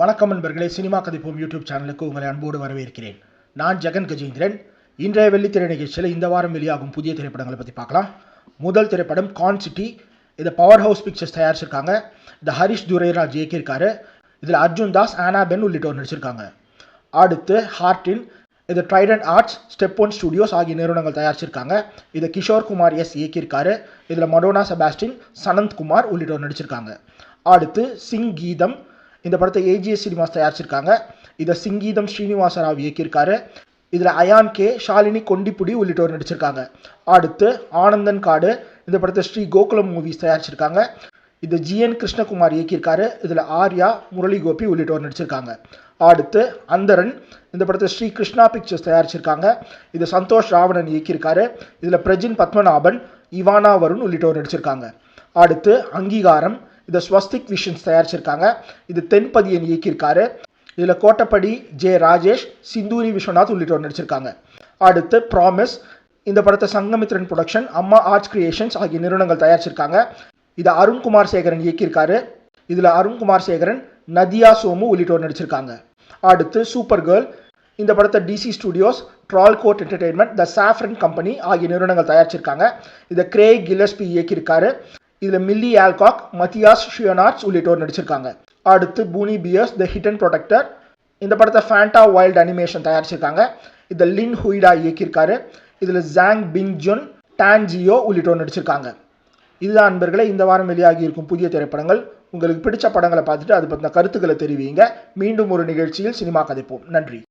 வணக்கம் நண்பர்களே, cinema கதைப்போம் YouTube சேனலுக்கு உங்களை அன்போடு வரவேற்கிறேன். நான் ஜெகன் கஜேந்திரன். இன்றைய வெள்ளித்திரை நிகழ்ச்சியில் இந்த வாரம் வெளியாகும் புதிய திரைப்படங்களை பற்றி பார்க்கலாம். முதல் திரைப்படம் கான் சிட்டி. இதை பவர் ஹவுஸ் பிக்சர்ஸ் தயாரிச்சிருக்காங்க. இந்த ஹரிஷ் துரைராஜ் இயக்கியிருக்காரு. இதில் அர்ஜுன் தாஸ், ஆனா பென் உள்ளிட்டோர் நடிச்சிருக்காங்க. அடுத்து ஹார்டின். இது Trident arts, step one studios ஆகிய நிறுவனங்கள் தயாரிச்சிருக்காங்க. இதை கிஷோர் குமார் இயக்கியிருக்காரு. இதில் மடோனா செபாஸ்டின், சனந்த் குமார் உள்ளிட்டோர் நடிச்சிருக்காங்க. அடுத்து சிங்கீதம். இந்த படத்தை ஏஜிஎஸ் சினிமாஸ் தயாரிச்சிருக்காங்க. இதை சிங்கீதம் ஸ்ரீனிவாசராவ் இயக்கியிருக்காரு. இதில் அயான் கே, ஷாலினி கொண்டிப்புடி உள்ளிட்டோர் நடிச்சிருக்காங்க. அடுத்து ஆனந்தன் காடு. இந்த படத்தை ஸ்ரீ கோகுலம் மூவிஸ் தயாரிச்சிருக்காங்க. இது ஜிஎன் கிருஷ்ணகுமார் இயக்கியிருக்காரு. இதில் ஆர்யா, முரளி கோபி உள்ளிட்டோர் நடிச்சிருக்காங்க. அடுத்து அந்தரன். இந்த படத்தை ஸ்ரீ கிருஷ்ணா பிக்சர்ஸ் தயாரிச்சிருக்காங்க. இது சந்தோஷ் ராவணன் இயக்கியிருக்காரு. இதில் பிரஜின் பத்மநாபன், இவானா வருண் உள்ளிட்டோர் நடிச்சிருக்காங்க. அடுத்து அங்கீகாரம். இதை ஸ்வஸ்திக் விஷன்ஸ் தயாரிச்சிருக்காங்க. இது தென்பதியன் இயக்கியிருக்காரு. இதில் கோட்டப்படி, ஜே ராஜேஷ், சிந்தூரி விஸ்வநாத் உள்ளிட்டோர் நடிச்சிருக்காங்க. அடுத்து ப்ராமிஸ். இந்த படத்தை சங்கமித்ரன் ப்ரொடக்ஷன், அம்மா ஆர்ட்ஸ் கிரியேஷன்ஸ் ஆகிய நிறுவனங்கள் தயாரிச்சிருக்காங்க. இதை அருண்குமார் சேகரன் இயக்கியிருக்காரு. இதில் அருண்குமார் சேகரன், நதியா சோமு உள்ளிட்டோர் நடிச்சிருக்காங்க. அடுத்து சூப்பர் கேர்ள். இந்த படத்தை டிசி ஸ்டுடியோஸ், ட்ரால்கோட் என்டர்டெயின்மெண்ட், த சாஃப்ரன் கம்பெனி ஆகிய நிறுவனங்கள் தயாரிச்சிருக்காங்க. இதை கிரேக் கில்லஸ்பி இயக்கியிருக்காரு. இதில் மில்லி ஆல்காக், மத்தியாஸ் ஷியோனார்ட்ஸ் உள்ளிட்டோர் நடிச்சிருக்காங்க. அடுத்து பூனி பியர்ஸ், த ஹிடன் ப்ரொடெக்டர். இந்த படத்தை ஃபேண்டா வைல்ட் அனிமேஷன் தயாரிச்சிருக்காங்க. இதை லின் ஹுய்டா இயக்கியிருக்காரு. இதில் Zhang Bing Jun, Tan Zhuo உள்ளிட்டோர் நடிச்சிருக்காங்க. இதுதான் நண்பர்களே இந்த வாரம் வெளியாகி இருக்கும் புதிய திரைப்படங்கள். உங்களுக்கு பிடிச்ச படங்களை பார்த்துட்டு அது பற்றின கருத்துக்களை தெரிவிங்க. மீண்டும் ஒரு நிகழ்ச்சியில் சினிமா கதைப்போம். நன்றி.